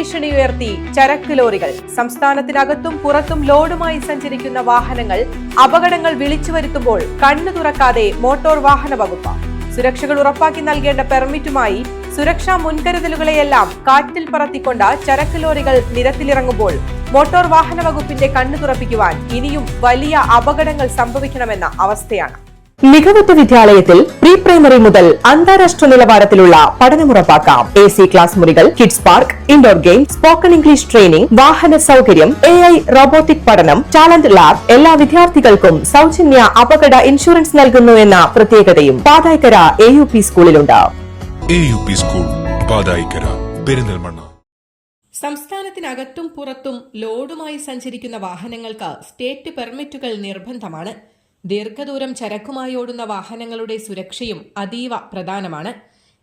ഭീഷണി ഉയർത്തി ചരക്ക് ലോറികൾ. സംസ്ഥാനത്തിനകത്തും പുറത്തും ലോഡുമായി സഞ്ചരിക്കുന്ന വാഹനങ്ങൾ അപകടങ്ങൾ വിളിച്ചു വരുത്തുമ്പോൾ കണ്ണു തുറക്കാതെ മോട്ടോർ വാഹന വകുപ്പ്. സുരക്ഷകൾ ഉറപ്പാക്കി നൽകേണ്ട പെർമിറ്റുമായി സുരക്ഷാ മുൻകരുതലുകളെയെല്ലാം കാറ്റിൽ പറത്തിക്കൊണ്ട് ചരക്ക് ലോറികൾ നിരത്തിലിറങ്ങുമ്പോൾ മോട്ടോർ വാഹന വകുപ്പിന്റെ കണ്ണു തുറപ്പിക്കുവാൻ ഇനിയും വലിയ അപകടങ്ങൾ സംഭവിക്കണമെന്ന അവസ്ഥയാണ്. മികവുറ്റ വിദ്യാലയത്തിൽ പ്രീ പ്രൈമറി മുതൽ അന്താരാഷ്ട്ര നിലവാരത്തിലുള്ള പഠനമുറപ്പാക്കാം. AC ക്ലാസ് മുറികൾ, kids park, indoor game, spoken English training, വാഹന സൗകര്യം, AI റോബോട്ടിക് പഠനം, ടാലന്റ് ലാബ്, എല്ലാ വിദ്യാർത്ഥികൾക്കും സൗജന്യ അപകട ഇൻഷുറൻസ് നൽകുന്നു എന്ന പ്രത്യേകതയും പാതായ്ക്കര AUP സ്കൂളിലുണ്ട്. AUP school, Pathaikkara, Perinthalmanna. സംസ്ഥാനത്തിനകത്തും പുറത്തും ലോഡുമായി സഞ്ചരിക്കുന്ന വാഹനങ്ങൾക്ക് സ്റ്റേറ്റ് പെർമിറ്റുകൾ നിർബന്ധമാണ്. ദീർഘദൂരം ചരക്കുമായി ഓടുന്ന വാഹനങ്ങളുടെ സുരക്ഷയും അതീവ പ്രധാനമാണ്.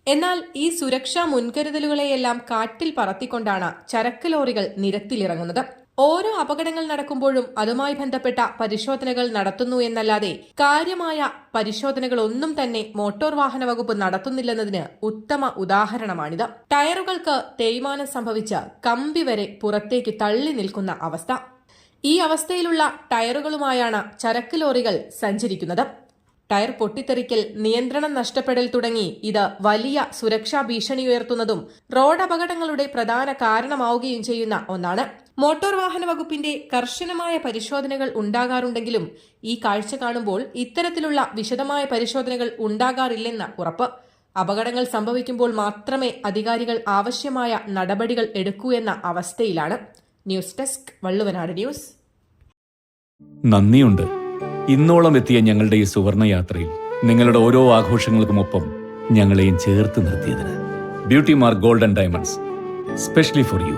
എന്നാൽ ഈ സുരക്ഷാ മുൻകരുതലുകളെയെല്ലാം കാറ്റിൽ പറത്തിക്കൊണ്ടാണ് ചരക്ക് ലോറികൾ നിരത്തിലിറങ്ങുന്നത്. ഓരോ അപകടങ്ങൾ നടക്കുമ്പോഴും അതുമായി ബന്ധപ്പെട്ട പരിശോധനകൾ നടത്തുന്നു എന്നല്ലാതെ കാര്യമായ പരിശോധനകളൊന്നും തന്നെ മോട്ടോർ വാഹന വകുപ്പ് നടത്തുന്നില്ലെന്നതിന് ഉത്തമ ഉദാഹരണമാണിത്. ടയറുകൾക്ക് തേയ്മാനം സംഭവിച്ച് കമ്പി വരെ പുറത്തേക്ക് തള്ളി നിൽക്കുന്ന അവസ്ഥ. ഈ അവസ്ഥയിലുള്ള ടയറുകളുമായാണ് ചരക്ക് ലോറികൾ സഞ്ചരിക്കുന്നത്. ടയർ പൊട്ടിത്തെറിക്കൽ, നിയന്ത്രണം നഷ്ടപ്പെടൽ തുടങ്ങി ഇത് വലിയ സുരക്ഷാ ഭീഷണി ഉയർത്തുന്നതും റോഡ് അപകടങ്ങളുടെ പ്രധാന കാരണമാവുകയും ചെയ്യുന്ന ഒന്നാണ്. മോട്ടോർ വാഹന വകുപ്പിന്റെ കർശനമായ പരിശോധനകൾ ഉണ്ടാകാറുണ്ടെങ്കിലും ഈ കാഴ്ച കാണുമ്പോൾ ഇത്തരത്തിലുള്ള വിശദമായ പരിശോധനകൾ ഉണ്ടാകാറില്ലെന്ന് ഉറപ്പ്. അപകടങ്ങൾ സംഭവിക്കുമ്പോൾ മാത്രമേ അധികാരികൾ ആവശ്യമായ നടപടികൾ എടുക്കൂ എന്ന അവസ്ഥയിലാണ്. News desk, Valluvanad news. നന്ദിയുണ്ട്. ഇന്നോളം എത്തിയ ഞങ്ങളുടെ ഈ സുവർണ യാത്രയിൽ നിങ്ങളുടെ ഓരോ ആഘോഷങ്ങൾക്കുമൊപ്പം ഞങ്ങളെയും ചേർത്ത് നിർത്തിയതിന്. Beauty mark gold and diamonds, specially for U.